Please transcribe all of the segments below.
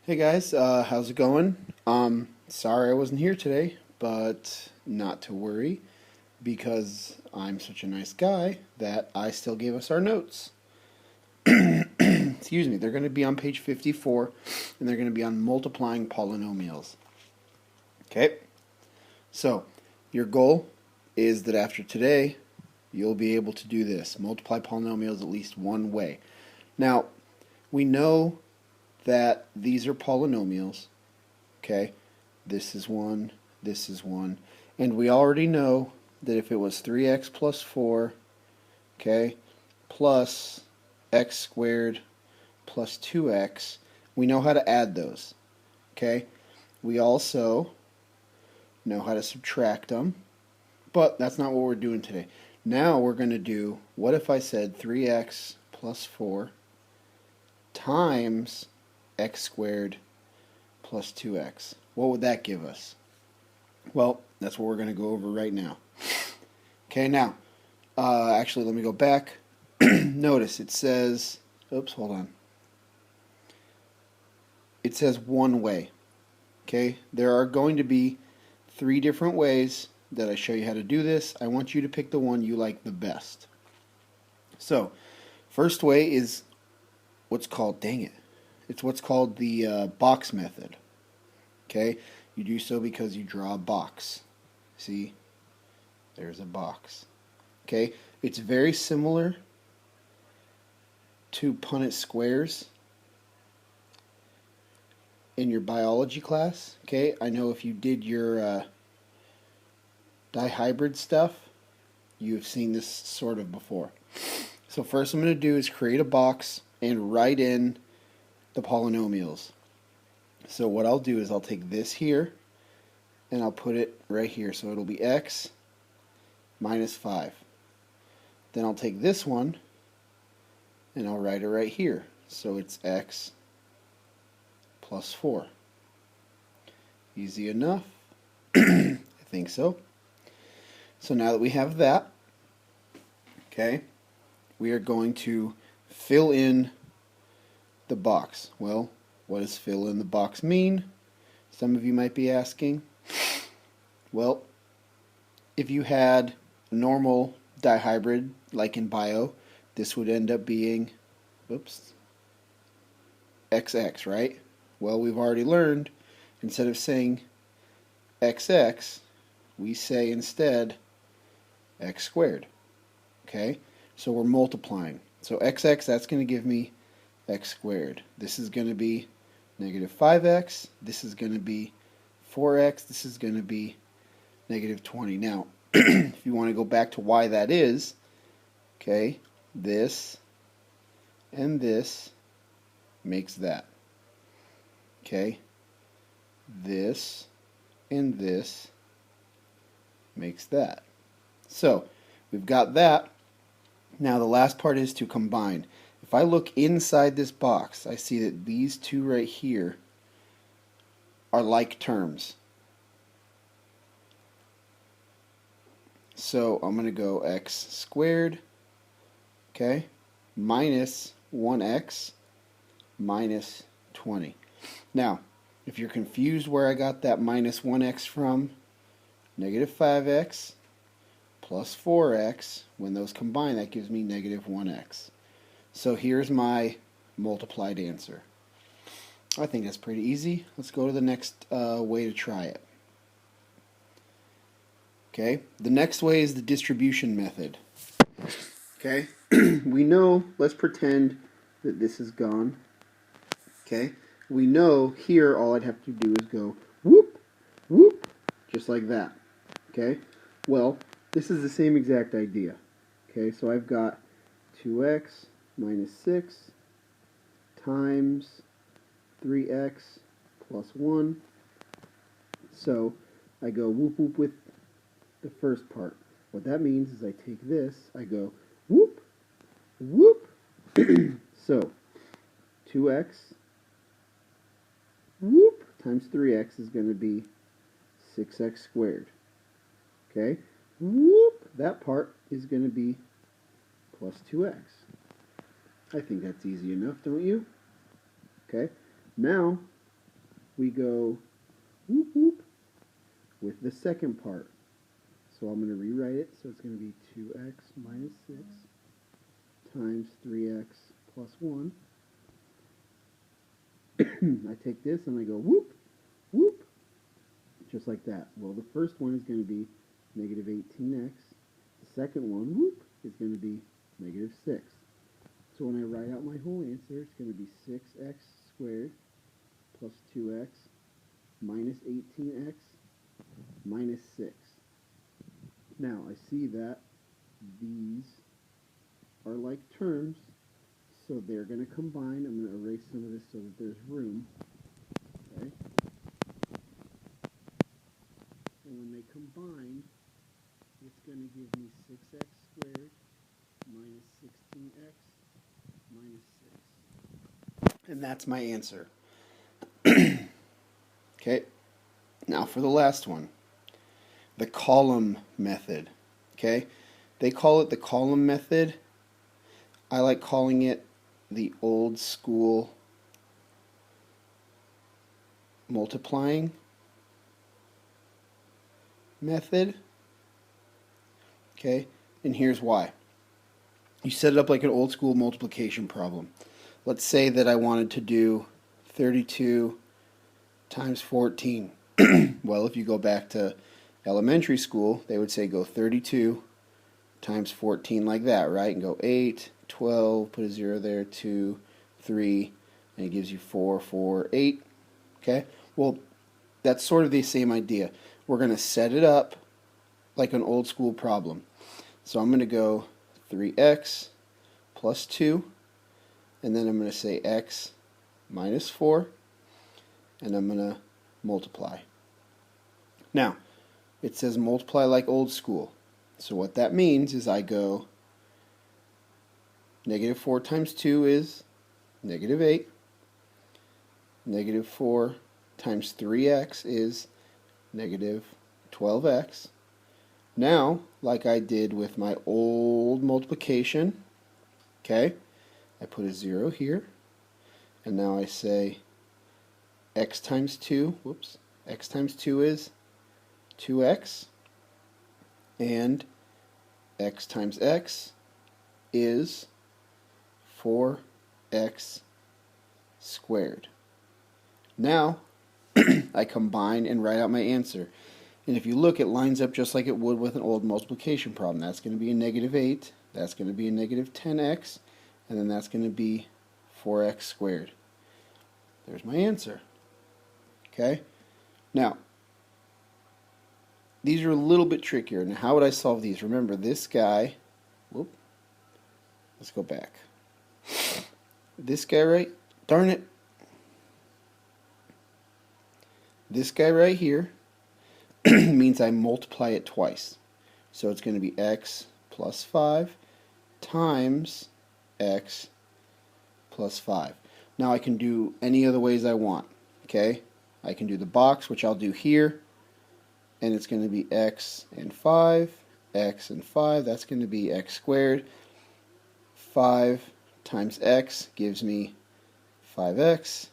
Hey guys, how's it going? Sorry I wasn't here today, but not to worry because I'm such a nice guy that I still gave us our notes. Excuse me, they're going to be on page 54 and they're going to be on multiplying polynomials. Okay, so your goal is that after today you'll be able to do this multiply polynomials at least one way. Now, we know that these are polynomials, okay? This is one, and we already know that if it was 3x plus 4, okay, plus x squared plus 2x, we know how to add those, okay? We also know how to subtract them, but that's not what we're doing today. Now we're going to do, what if I said 3x plus 4 times x squared plus 2x. What would that give us? Well, that's what we're going to go over right now. Okay, now, actually, let me go back. Notice it says, oops, hold on. It says one way. Okay, there are going to be 3 different ways that I show you how to do this. I want you to pick the one you like the best. So, first way is what's called, dang it, it's what's called the box method. Okay, you do so because you draw a box. See, there's a box. Okay, it's very similar to Punnett squares in your biology class. Okay, I know if you did your dihybrid stuff, you've seen this sort of before. So first I'm going to do is create a box and write in the polynomials. So what I'll do is I'll take this here and I'll put it right here. So it'll be x minus 5. Then I'll take this one and I'll write it right here. So it's x plus 4. Easy enough? I think so. So now that we have that, okay, we are going to fill in the box. Well, what does fill in the box mean? Some of you might be asking. Well, if you had a normal dihybrid, like in bio, this would end up being, oops, XX, right? Well, we've already learned, instead of saying XX, we say instead x squared. Okay? So we're multiplying. So XX, that's going to give me x squared. This is going to be negative 5x. This is going to be 4x. This is going to be negative 20. Now, if you want to go back to why that is, okay, this and this makes that. Okay, this and this makes that. So, we've got that. Now the last part is to combine. If I look inside this box, I see that these two right here are like terms. So I'm going to go x squared, okay, minus 1x minus 20. Now, if you're confused where I got that minus 1x from, negative 5x plus 4x, when those combine, that gives me negative 1x. So here's my multiplied answer. I think that's pretty easy. Let's go to the next way to try it. Okay, the next way is the distribution method. Okay, we know, let's pretend that this is gone. Okay, we know here all I'd have to do is go whoop, whoop, just like that. Okay, well, this is the same exact idea. Okay, so I've got 2x minus 6 times 3x plus 1. So I go whoop whoop with the first part. What that means is I take this, I go whoop, whoop. So 2x whoop times 3x is going to be 6x squared. Okay, whoop, that part is going to be plus 2x. I think that's easy enough, don't you? Okay, now we go whoop whoop with the second part. So I'm going to rewrite it. So it's going to be 2x minus 6 times 3x plus 1. I take this and I go whoop, whoop, just like that. Well, the first one is going to be negative 18x. The second one, whoop, is going to be negative 6. So when I write out my whole answer, it's going to be 6x squared plus 2x minus 18x minus 6. Now, I see that these are like terms, so they're going to combine. I'm going to erase some of this so that there's room. Okay? And when they combine, it's going to give me 6x squared minus 16x minus 6. And that's my answer. Okay, now for the last one. The column method. Okay, they call it the column method. I like calling it the old school multiplying method. Okay, and here's why. You set it up like an old school multiplication problem. Let's say that I wanted to do 32 times 14. Well, if you go back to elementary school, they would say go 32 times 14 like that, right? And go 8, 12, put a 0 there, 2, 3, and it gives you 4, 4, 8. Okay? Well, that's sort of the same idea. We're going to set it up like an old school problem. So I'm going to go 3x plus 2, and then I'm going to say x minus 4, and I'm going to multiply. Now, it says multiply like old school. So what that means is I go negative 4 times 2 is negative 8. Negative 4 times 3x is negative 12x. Now, like I did with my old multiplication, okay, I put a 0 here, and now I say x times 2, x times 2 is 2x, and x times x is 4x squared. Now, I combine and write out my answer. And if you look, it lines up just like it would with an old multiplication problem. That's going to be a negative 8, that's going to be a negative 10x, and then that's going to be 4x squared. There's my answer. Okay? Now, these are a little bit trickier. Now, how would I solve these? Remember, this guy, let's go back. This guy right, darn it. This guy right here means I multiply it twice. So it's going to be x plus 5 times x plus 5. Now I can do any of the ways I want. Okay? I can do the box, which I'll do here, and it's going to be x and 5, x and 5. That's going to be x squared. 5 times x gives me 5x.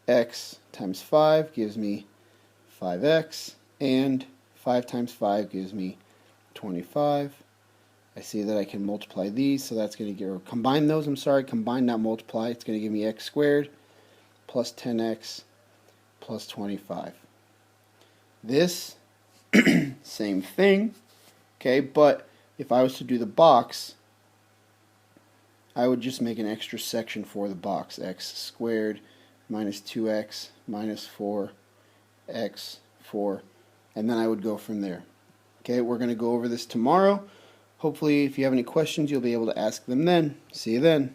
X times 5 gives me 5x, and 5 times 5 gives me 25. I see that I can multiply these, so that's going to give, or combine those, combine, not multiply. It's going to give me x squared plus 10x plus 25. This, same thing, okay, but if I was to do the box, I would just make an extra section for the box, x squared minus 2x minus 4x 4, and then I would go from there. Okay, we're going to go over this tomorrow. Hopefully, if you have any questions, you'll be able to ask them then. See you then.